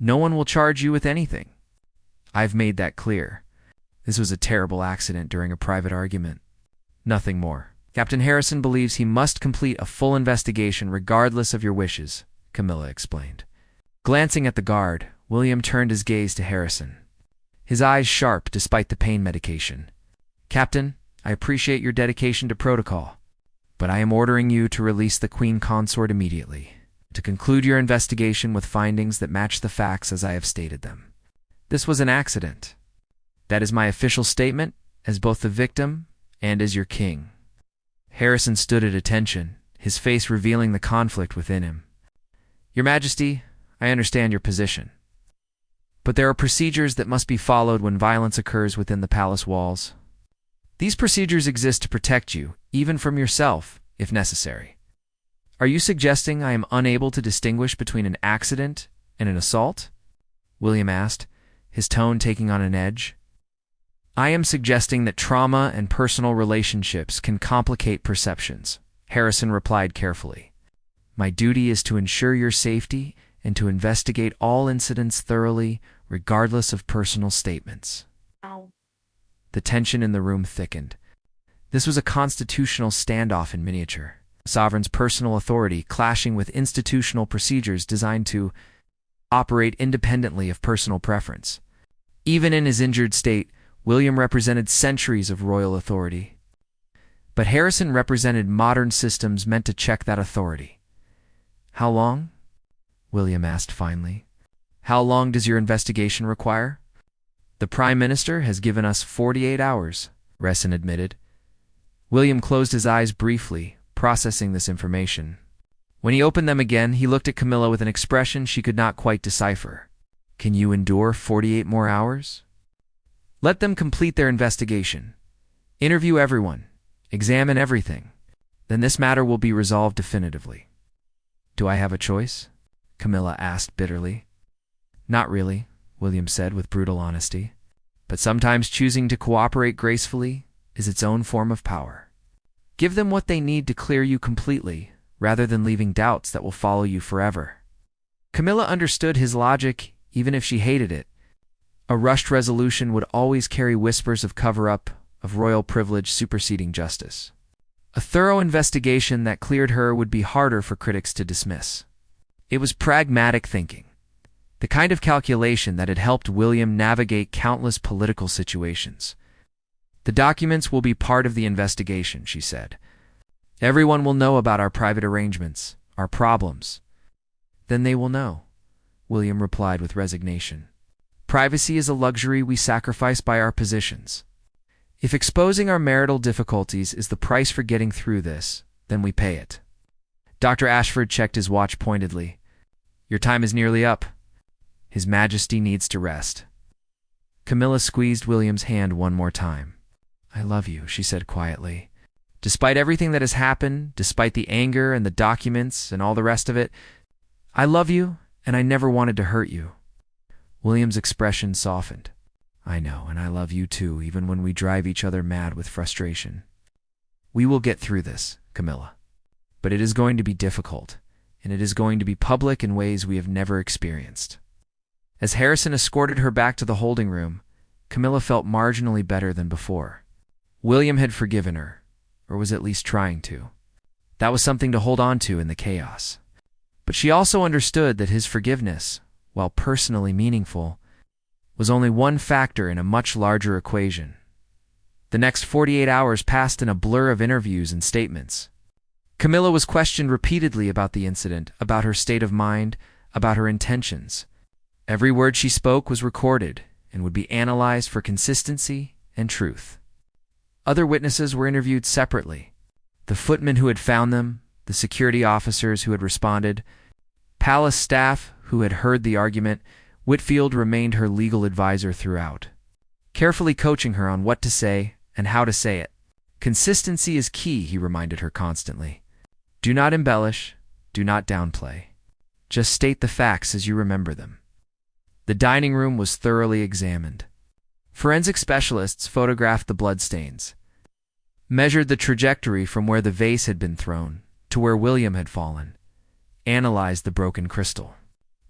"No one will charge you with anything. I've made that clear. This was a terrible accident during a private argument. Nothing more. Captain Harrison believes he must complete a full investigation regardless of your wishes," Camilla explained. Glancing at the guard, William turned his gaze to Harrison, his eyes sharp despite the pain medication. "Captain, I appreciate your dedication to protocol, but I am ordering you to release the Queen Consort immediately, to conclude your investigation with findings that match the facts as I have stated them. This was an accident. That is my official statement as both the victim and as your king." Harrison stood at attention, his face revealing the conflict within him. "Your Majesty, I understand your position. But there are procedures that must be followed when violence occurs within the palace walls. These procedures exist to protect you, even from yourself, if necessary. Are you suggesting I am unable to distinguish between an accident and an assault?" William asked, his tone taking on an edge. "I am suggesting that trauma and personal relationships can complicate perceptions," Harrison replied carefully. "My duty is to ensure your safety and to investigate all incidents thoroughly, regardless of personal statements." The tension in the room thickened. This was a constitutional standoff in miniature, a sovereign's personal authority clashing with institutional procedures designed to operate independently of personal preference. Even in his injured state, William represented centuries of royal authority. But Harrison represented modern systems meant to check that authority. "How long?" William asked finally. "How long does your investigation require?" "The Prime Minister has given us 48 hours, Harrison admitted. William closed his eyes briefly, processing this information. When he opened them again, he looked at Camilla with an expression she could not quite decipher. "Can you endure 48 more hours?" "Let them complete their investigation. Interview everyone. Examine everything. Then this matter will be resolved definitively." "Do I have a choice?" Camilla asked bitterly. "Not really," William said with brutal honesty. "But sometimes choosing to cooperate gracefully is its own form of power. Give them what they need to clear you completely, rather than leaving doubts that will follow you forever." Camilla understood his logic, even if she hated it. A rushed resolution would always carry whispers of cover-up, of royal privilege superseding justice. A thorough investigation that cleared her would be harder for critics to dismiss. It was pragmatic thinking, the kind of calculation that had helped William navigate countless political situations. "The documents will be part of the investigation," she said. "Everyone will know about our private arrangements, our problems." "Then they will know," William replied with resignation. "Privacy is a luxury we sacrifice by our positions. If exposing our marital difficulties is the price for getting through this, then we pay it." Dr. Ashford checked his watch pointedly. Your time is nearly up. His Majesty needs to rest. Camilla squeezed William's hand one more time. I love you, she said quietly. Despite everything that has happened, despite the anger and the documents and all the rest of it, I love you, and I never wanted to hurt you. William's expression softened. I know, and I love you too, even when we drive each other mad with frustration. We will get through this, Camilla. But it is going to be difficult, and it is going to be public in ways we have never experienced. As Harrison escorted her back to the holding room, Camilla felt marginally better than before. William had forgiven her, or was at least trying to. That was something to hold on to in the chaos. But she also understood that his forgiveness, while personally meaningful, was only one factor in a much larger equation. The next 48 hours passed in a blur of interviews and statements. Camilla was questioned repeatedly about the incident, about her state of mind, about her intentions. Every word she spoke was recorded and would be analyzed for consistency and truth. Other witnesses were interviewed separately. The footmen who had found them, the security officers who had responded, palace staff who had heard the argument. Whitfield remained her legal advisor throughout, carefully coaching her on what to say and how to say it. Consistency is key, he reminded her constantly. Do not embellish, do not downplay. Just state the facts as you remember them. The dining room was thoroughly examined. Forensic specialists photographed the bloodstains, measured the trajectory from where the vase had been thrown to where William had fallen, analyzed the broken crystal.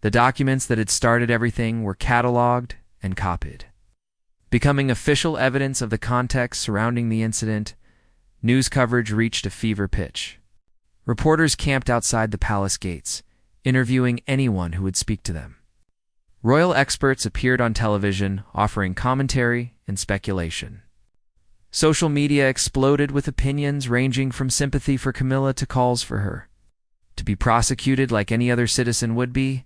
The documents that had started everything were catalogued and copied. Becoming official evidence of the context surrounding the incident, news coverage reached a fever pitch. Reporters camped outside the palace gates, interviewing anyone who would speak to them. Royal experts appeared on television, offering commentary and speculation. Social media exploded with opinions ranging from sympathy for Camilla to calls for her to be prosecuted like any other citizen would be.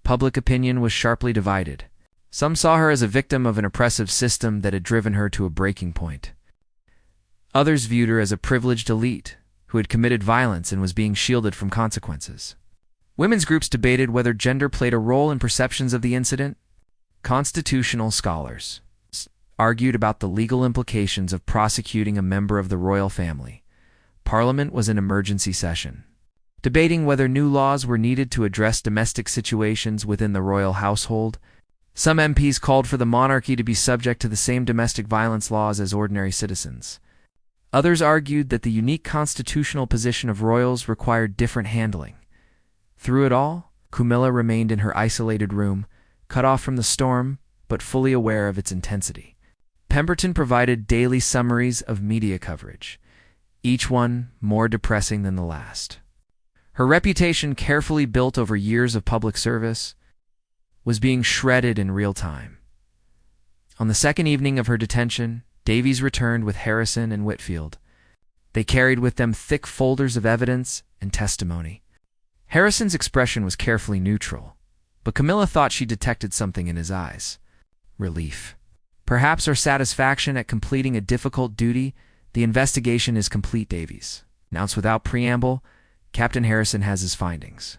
Public opinion was sharply divided. Some saw her as a victim of an oppressive system that had driven her to a breaking point. Others viewed her as a privileged elite who had committed violence and was being shielded from consequences. Women's groups debated whether gender played a role in perceptions of the incident. Constitutional scholars argued about the legal implications of prosecuting a member of the royal family. Parliament was in emergency session, debating whether new laws were needed to address domestic situations within the royal household. Some MPs called for the monarchy to be subject to the same domestic violence laws as ordinary citizens. Others argued that the unique constitutional position of royals required different handling. Through it all, Camilla remained in her isolated room, cut off from the storm, but fully aware of its intensity. Pemberton provided daily summaries of media coverage, each one more depressing than the last. Her reputation, carefully built over years of public service, was being shredded in real time. On the second evening of her detention, Davies returned with Harrison and Whitfield. They carried with them thick folders of evidence and testimony. Harrison's expression was carefully neutral, but Camilla thought she detected something in his eyes. Relief. Perhaps our satisfaction at completing a difficult duty. The investigation is complete, Davies announced without preamble. Captain Harrison has his findings.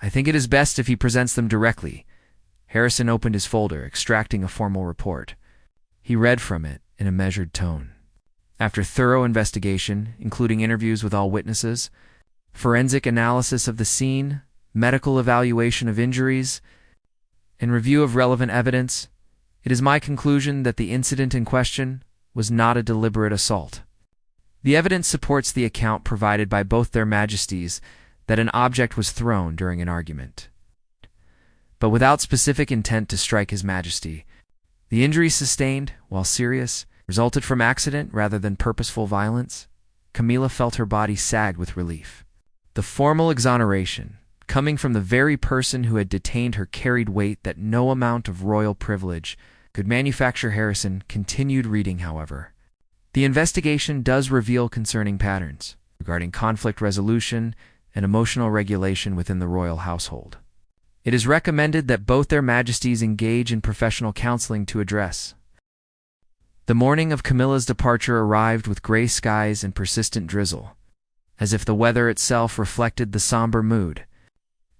I think it is best if he presents them directly. Harrison opened his folder, extracting a formal report. He read from it in a measured tone. After thorough investigation, including interviews with all witnesses, forensic analysis of the scene, medical evaluation of injuries, and review of relevant evidence, it is my conclusion that the incident in question was not a deliberate assault. The evidence supports the account provided by both their majesties that an object was thrown during an argument, but without specific intent to strike His Majesty. The injuries sustained, while serious, resulted from accident rather than purposeful violence. Camilla felt her body sag with relief. The formal exoneration, coming from the very person who had detained her, carried weight that no amount of royal privilege could manufacture. Harrison continued reading, however. The investigation does reveal concerning patterns regarding conflict resolution and emotional regulation within the royal household. It is recommended that both their majesties engage in professional counseling to address. The morning of Camilla's departure arrived with gray skies and persistent drizzle. as if the weather itself reflected the somber mood.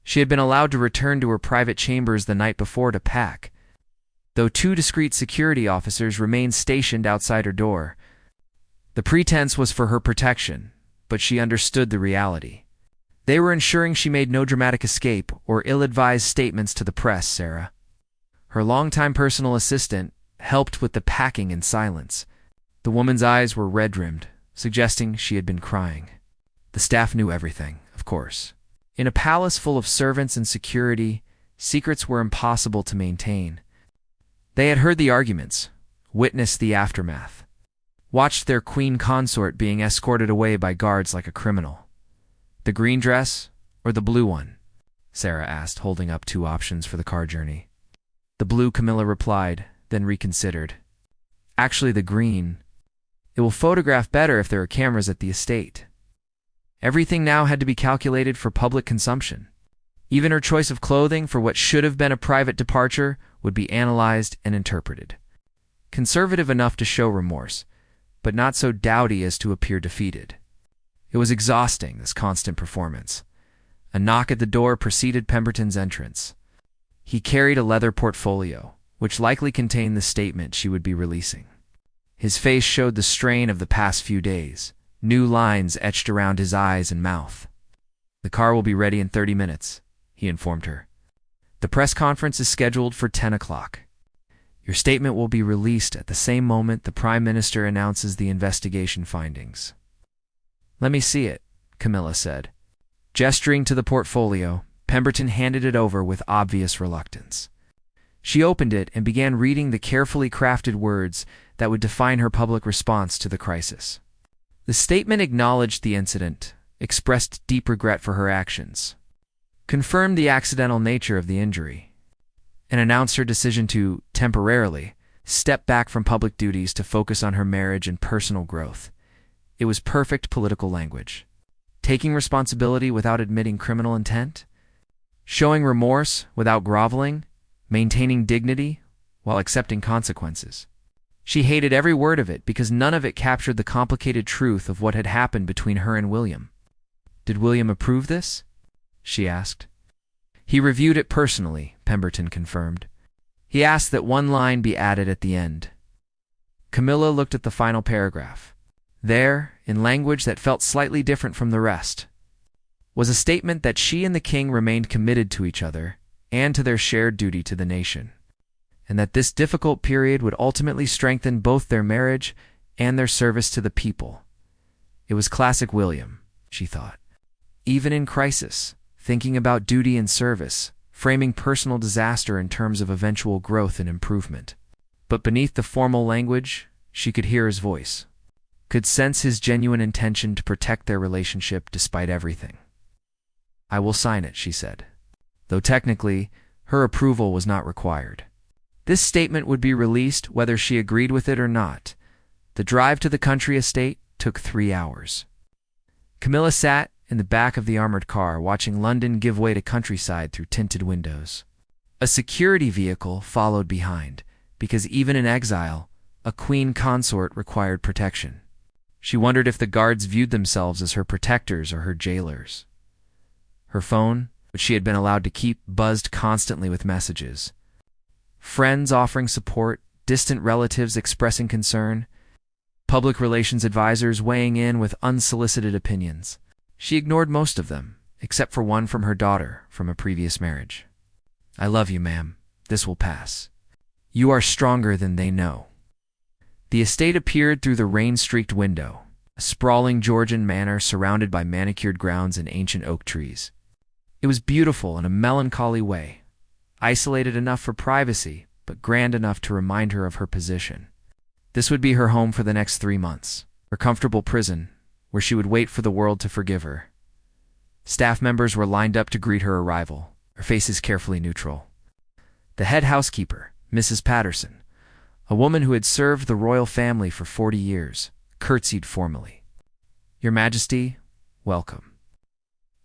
She had been allowed to return to her private chambers the night before to pack, though 2 discreet security officers remained stationed outside her door. The pretense was for her protection, but she understood the reality. They were ensuring she made no dramatic escape or ill-advised statements to the press. Sarah, her longtime personal assistant, helped with the packing in silence. The woman's eyes were red-rimmed, suggesting she had been crying. The staff knew everything, of course. In a palace full of servants and security, secrets were impossible to maintain. They had heard the arguments, witnessed the aftermath, watched their queen consort being escorted away by guards like a criminal. The green dress or the blue one? Sarah asked, holding up 2 options for the car journey. The blue, Camilla replied, then reconsidered. Actually, the green. It will photograph better if there are cameras at the estate. Everything now had to be calculated for public consumption. Even her choice of clothing for what should have been a private departure would be analyzed and interpreted. Conservative enough to show remorse, but not so dowdy as to appear defeated. It was exhausting, this constant performance. A knock at the door preceded Pemberton's entrance. He carried a leather portfolio, which likely contained the statement she would be releasing. His face showed the strain of the past few days, new lines etched around his eyes and mouth. "The car will be ready in 30 minutes, he informed her. "The press conference is scheduled for 10 o'clock. Your statement will be released at the same moment the Prime Minister announces the investigation findings." "Let me see it," Camilla said. Gesturing to the portfolio, Pemberton handed it over with obvious reluctance. She opened it and began reading the carefully crafted words that would define her public response to the crisis. The statement acknowledged the incident, expressed deep regret for her actions, confirmed the accidental nature of the injury, and announced her decision to, temporarily, step back from public duties to focus on her marriage and personal growth. It was perfect political language. Taking responsibility without admitting criminal intent, showing remorse without groveling, maintaining dignity while accepting consequences. She hated every word of it because none of it captured the complicated truth of what had happened between her and William. "Did William approve this?" she asked. "He reviewed it personally," Pemberton confirmed. "He asked that 1 line be added at the end." Camilla looked at the final paragraph. There, in language that felt slightly different from the rest, was a statement that she and the king remained committed to each other and to their shared duty to the nation, and that this difficult period would ultimately strengthen both their marriage and their service to the people. It was classic William, she thought. Even in crisis, thinking about duty and service, framing personal disaster in terms of eventual growth and improvement. But beneath the formal language, she could hear his voice, could sense his genuine intention to protect their relationship despite everything. "I will sign it," she said, though technically, her approval was not required. This statement would be released whether she agreed with it or not. The drive to the country estate took 3 hours. Camilla sat in the back of the armored car, watching London give way to countryside through tinted windows. A security vehicle followed behind, because even in exile, a queen consort required protection. She wondered if the guards viewed themselves as her protectors or her jailers. Her phone, which she had been allowed to keep, buzzed constantly with messages. Friends offering support, distant relatives expressing concern, public relations advisors weighing in with unsolicited opinions. She ignored most of them, except for one from her daughter from a previous marriage. "I love you, ma'am. This will pass. You are stronger than they know." The estate appeared through the rain-streaked window, a sprawling Georgian manor surrounded by manicured grounds and ancient oak trees. It was beautiful in a melancholy way, isolated enough for privacy, but grand enough to remind her of her position. This would be her home for the next 3 months, her comfortable prison, where she would wait for the world to forgive her. Staff members were lined up to greet her arrival, their faces carefully neutral. The head housekeeper, Mrs. Patterson, a woman who had served the royal family for 40 years, curtsied formally. "Your Majesty, welcome.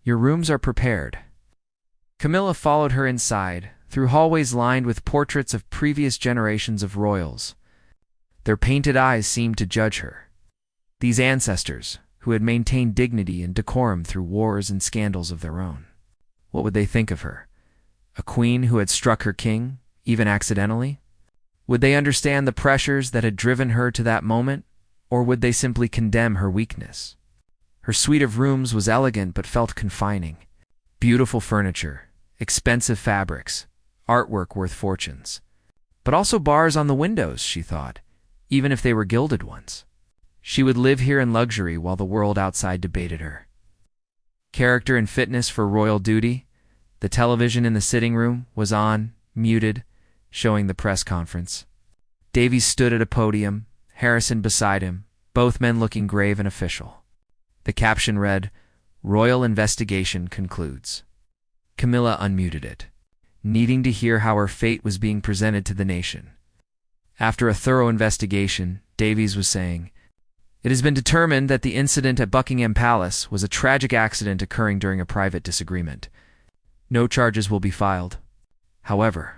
Your rooms are prepared." Camilla followed her inside, through hallways lined with portraits of previous generations of royals. Their painted eyes seemed to judge her. These ancestors, who had maintained dignity and decorum through wars and scandals of their own. What would they think of her? A queen who had struck her king, even accidentally? Would they understand the pressures that had driven her to that moment, or would they simply condemn her weakness? Her suite of rooms was elegant but felt confining. Beautiful furniture, expensive fabrics, artwork worth fortunes. But also bars on the windows, she thought, even if they were gilded ones. She would live here in luxury while the world outside debated her. Character and fitness for royal duty. The television in the sitting room was on, muted, showing the press conference. Davies stood at a podium, Harrison beside him, both men looking grave and official. The caption read, "Royal investigation concludes." Camilla unmuted it, needing to hear how her fate was being presented to the nation. After a thorough investigation, Davies was saying, "It has been determined that the incident at Buckingham Palace was a tragic accident occurring during a private disagreement. No charges will be filed. However,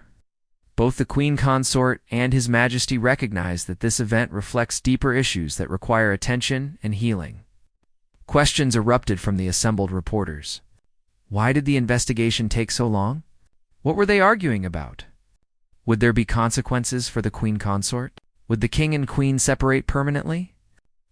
both the Queen Consort and His Majesty recognize that this event reflects deeper issues that require attention and healing." Questions erupted from the assembled reporters. Why did the investigation take so long? What were they arguing about? Would there be consequences for the Queen Consort? Would the King and Queen separate permanently?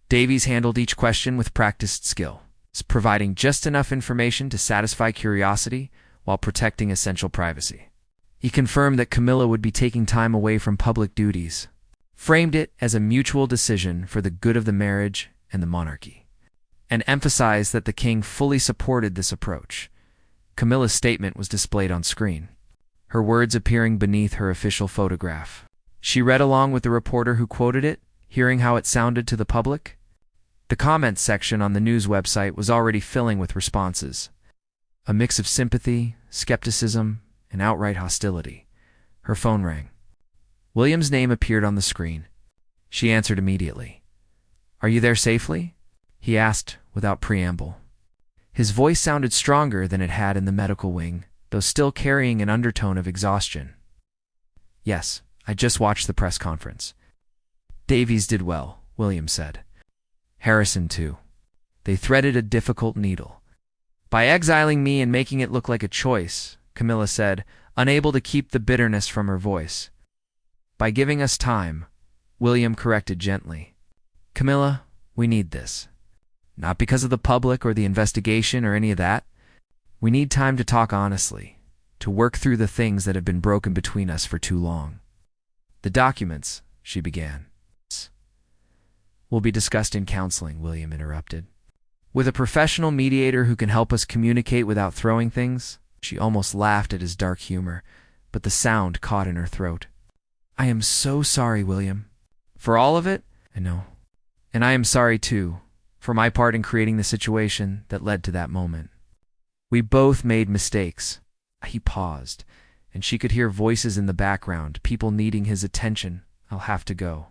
Davies handled each question with practiced skill, providing just enough information to satisfy curiosity while protecting essential privacy. He confirmed that Camilla would be taking time away from public duties, framed it as a mutual decision for the good of the marriage and the monarchy, and emphasized that the king fully supported this approach. Camilla's statement was displayed on screen, her words appearing beneath her official photograph. She read along with the reporter who quoted it, hearing how it sounded to the public. The comments section on the news website was already filling with responses, a mix of sympathy, skepticism, and outright hostility. Her phone rang. William's name appeared on the screen. She answered immediately. "Are you there safely?" he asked without preamble. His voice sounded stronger than it had in the medical wing, though still carrying an undertone of exhaustion. "Yes, I just watched the press conference." Davies did well, William said. Harrison too. They threaded a difficult needle. "By exiling me and making it look like a choice," Camilla said, unable to keep the bitterness from her voice. "By giving us time," William corrected gently. "Camilla, we need this. Not because of the public or the investigation or any of that. We need time to talk honestly, to work through the things that have been broken between us for too long." "The documents," she began. "Will be discussed in counseling," William interrupted. "With a professional mediator who can help us communicate without throwing things." She almost laughed at his dark humor, but the sound caught in her throat. "I am so sorry, William. For all of it? I know. And I am sorry, too, for my part in creating the situation that led to that moment. We both made mistakes." He paused, and she could hear voices in the background, people needing his attention. "I'll have to go.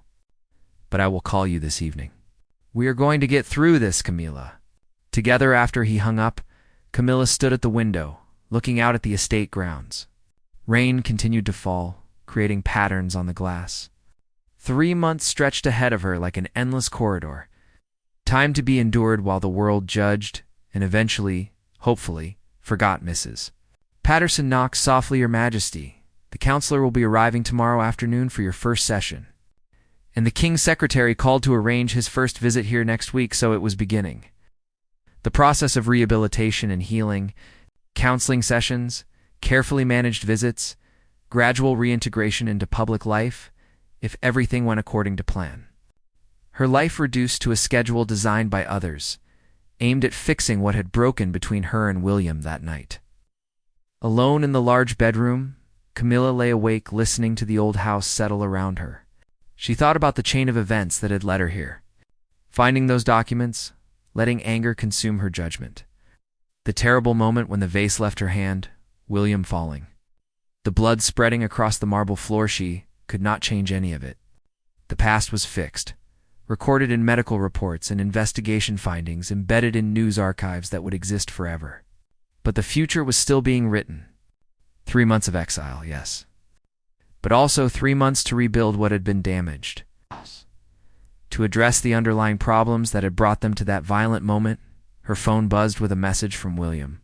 But I will call you this evening. We are going to get through this, Camilla." Together after he hung up, Camilla stood at the window, looking out at the estate grounds. Rain continued to fall, creating patterns on the glass. 3 months stretched ahead of her like an endless corridor. Time to be endured while the world judged and eventually, hopefully, forgot Mrs. Patterson knocked softly. "Your Majesty, the counselor will be arriving tomorrow afternoon for your first session." And the King's secretary called to arrange his first visit here next week, so it was beginning. The process of rehabilitation and healing, counseling sessions, carefully managed visits, gradual reintegration into public life, if everything went according to plan. Her life reduced to a schedule designed by others, aimed at fixing what had broken between her and William that night. Alone in the large bedroom, Camilla lay awake listening to the old house settle around her. She thought about the chain of events that had led her here. Finding those documents, letting anger consume her judgment. The terrible moment when the vase left her hand, William falling. The blood spreading across the marble floor. She could not change any of it. The past was fixed, recorded in medical reports and investigation findings embedded in news archives that would exist forever. But the future was still being written. 3 months of exile, yes. But also 3 months to rebuild what had been damaged. To To address the underlying problems that had brought them to that violent moment, her phone buzzed with a message from William.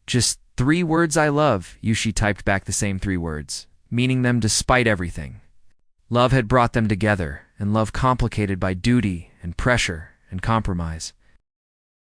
"Just 3 words I love you," she typed back the same 3 words, meaning them despite everything. Love had brought them together, and love complicated by duty and pressure and compromise.